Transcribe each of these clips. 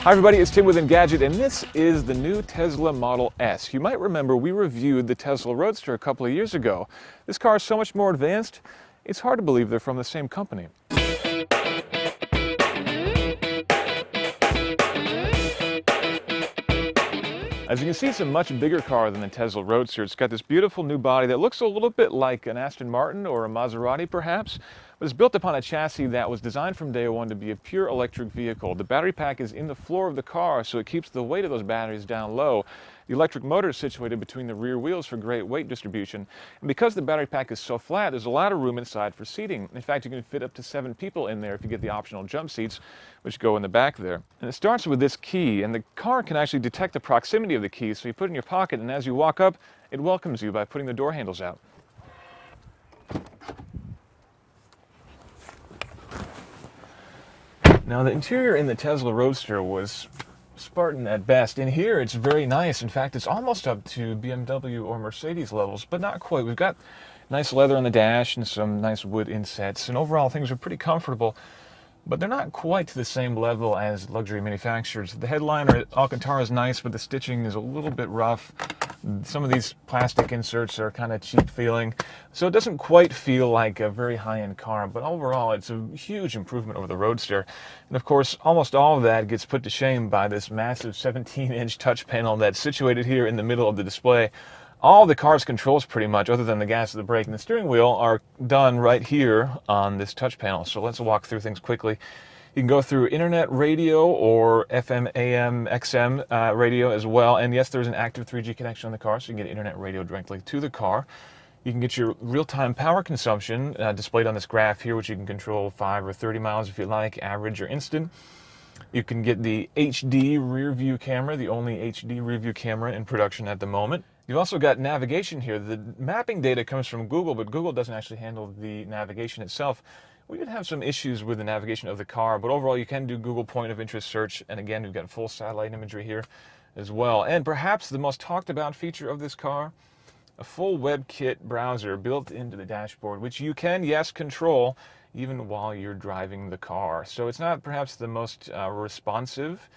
Hi everybody, it's Tim with Engadget, and this is the new Tesla Model S. You might remember we reviewed the Tesla Roadster a couple of years ago. This car is so much more advanced, it's hard to believe they're from the same company. As you can see, it's a much bigger car than the Tesla Roadster. It's got this beautiful new body that looks a little bit like an Aston Martin or a Maserati perhaps, but it's built upon a chassis that was designed from day one to be a pure electric vehicle. The battery pack is in the floor of the car, so it keeps the weight of those batteries down low. The electric motor is situated between the rear wheels for great weight distribution. And because the battery pack is so flat, there's a lot of room inside for seating. In fact, you can fit up to 7 people in there if you get the optional jump seats, which go in the back there. And it starts with this key, and the car can actually detect the proximity of the key, so you put it in your pocket, and as you walk up, it welcomes you by putting the door handles out. Now, the interior in the Tesla Roadster was Spartan at best. In here, it's very nice. In fact, it's almost up to BMW or Mercedes levels, but not quite. We've got nice leather on the dash and some nice wood insets, and overall things are pretty comfortable, but they're not quite to the same level as luxury manufacturers. The headliner at Alcantara is nice, but the stitching is a little bit rough. Some of these plastic inserts are kind of cheap feeling, so it doesn't quite feel like a very high-end car, but overall it's a huge improvement over the Roadster. And of course, almost all of that gets put to shame by this massive 17-inch touch panel that's situated here in the middle of the display. All the car's controls, pretty much, other than the gas, the brake, and the steering wheel, are done right here on this touch panel. So let's walk through things quickly. You can go through internet radio or FM, AM, XM radio as well. And yes, there's an active 3G connection on the car, so you can get internet radio directly to the car. You can get your real-time power consumption displayed on this graph here, which you can control 5 or 30 miles if you like, average or instant. You can get the HD rear view camera, the only HD rear view camera in production at the moment. You've also got navigation here. The mapping data comes from Google, but Google doesn't actually handle the navigation itself. We did have some issues with the navigation of the car, but overall you can do Google point of interest search, and again, we've got full satellite imagery here as well. And perhaps the most talked about feature of this car, a full WebKit browser built into the dashboard, which you can, yes, control even while you're driving the car. So it's not perhaps the most responsive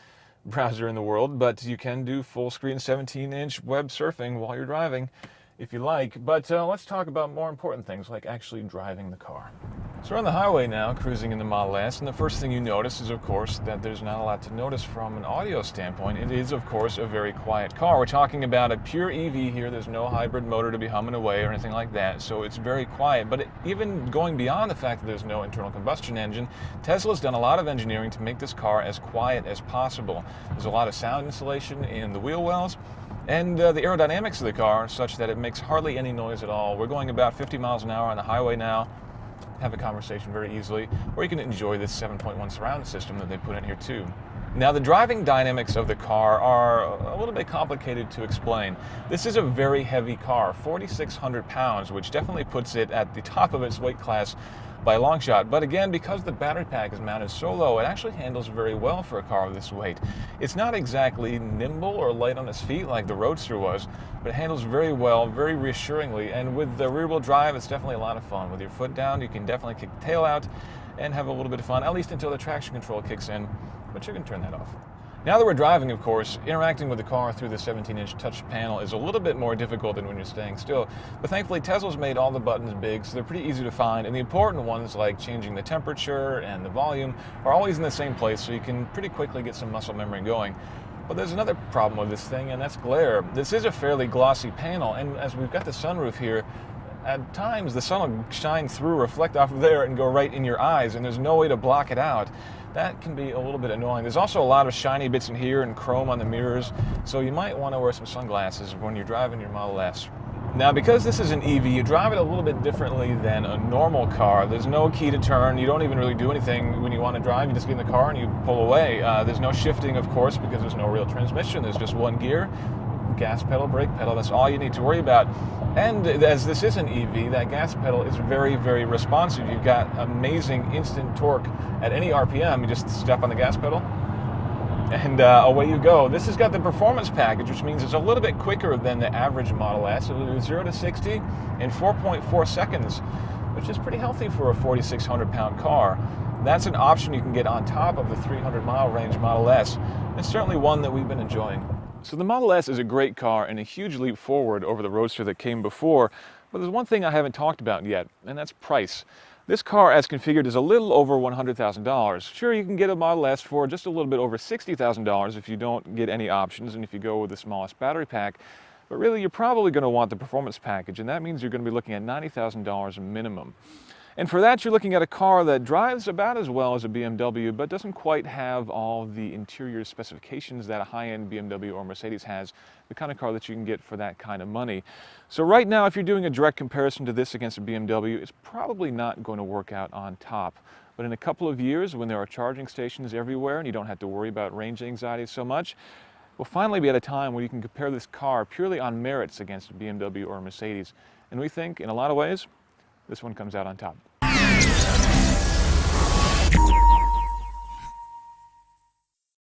browser in the world, but you can do full screen 17-inch web surfing while you're driving if you like. But let's talk about more important things like actually driving the car. So we're on the highway now, cruising in the Model S, and the first thing you notice is, of course, that there's not a lot to notice from an audio standpoint. It is, of course, a very quiet car. We're talking about a pure EV here. There's no hybrid motor to be humming away or anything like that, so it's very quiet. But even going beyond the fact that there's no internal combustion engine, Tesla's done a lot of engineering to make this car as quiet as possible. There's a lot of sound insulation in the wheel wells, and the aerodynamics of the car are such that it makes hardly any noise at all. We're going about 50 miles an hour on the highway now. Have a conversation very easily, or you can enjoy this 7.1 surround system that they put in here too. Now, the driving dynamics of the car are a little bit complicated to explain. This is a very heavy car, 4,600 pounds, which definitely puts it at the top of its weight class by a long shot. But again, because the battery pack is mounted so low, it actually handles very well for a car of this weight. It's not exactly nimble or light on its feet like the Roadster was, but it handles very well, very reassuringly. And with the rear-wheel drive, it's definitely a lot of fun. With your foot down, you can definitely kick the tail out and have a little bit of fun, at least until the traction control kicks in, but you can turn that off. Now that we're driving, of course, interacting with the car through the 17-inch touch panel is a little bit more difficult than when you're staying still. But thankfully, Tesla's made all the buttons big, so they're pretty easy to find. And the important ones, like changing the temperature and the volume, are always in the same place, so you can pretty quickly get some muscle memory going. But there's another problem with this thing, and that's glare. This is a fairly glossy panel, and as we've got the sunroof here, at times the sun will shine through, reflect off of there, and go right in your eyes, and there's no way to block it out. That can be a little bit annoying. There's also a lot of shiny bits in here and chrome on the mirrors, so you might want to wear some sunglasses when you're driving your Model S. Now, because this is an EV, you drive it a little bit differently than a normal car. There's no key to turn. You don't even really do anything when you want to drive. You just get in the car and you pull away. There's no shifting, of course, because there's no real transmission. There's just one gear, gas pedal, brake pedal. That's all you need to worry about. And as this is an EV, that gas pedal is very, very responsive. You've got amazing instant torque at any RPM. You just step on the gas pedal, and away you go. This has got the performance package, which means it's a little bit quicker than the average Model S. It'll do 0 to 60 in 4.4 seconds, which is pretty healthy for a 4,600 pound car. That's an option you can get on top of the 300-mile range Model S. It's certainly one that we've been enjoying. So the Model S is a great car and a huge leap forward over the Roadster that came before, but there's one thing I haven't talked about yet, and that's price. This car, as configured, is a little over $100,000. Sure, you can get a Model S for just a little bit over $60,000 if you don't get any options and if you go with the smallest battery pack, but really you're probably going to want the performance package, and that means you're going to be looking at $90,000 minimum. And for that, you're looking at a car that drives about as well as a BMW, but doesn't quite have all the interior specifications that a high-end BMW or Mercedes has, the kind of car that you can get for that kind of money. So right now, if you're doing a direct comparison to this against a BMW, it's probably not going to work out on top. But in a couple of years, when there are charging stations everywhere and you don't have to worry about range anxiety so much, we'll finally be at a time where you can compare this car purely on merits against a BMW or a Mercedes. And we think, in a lot of ways, this one comes out on top.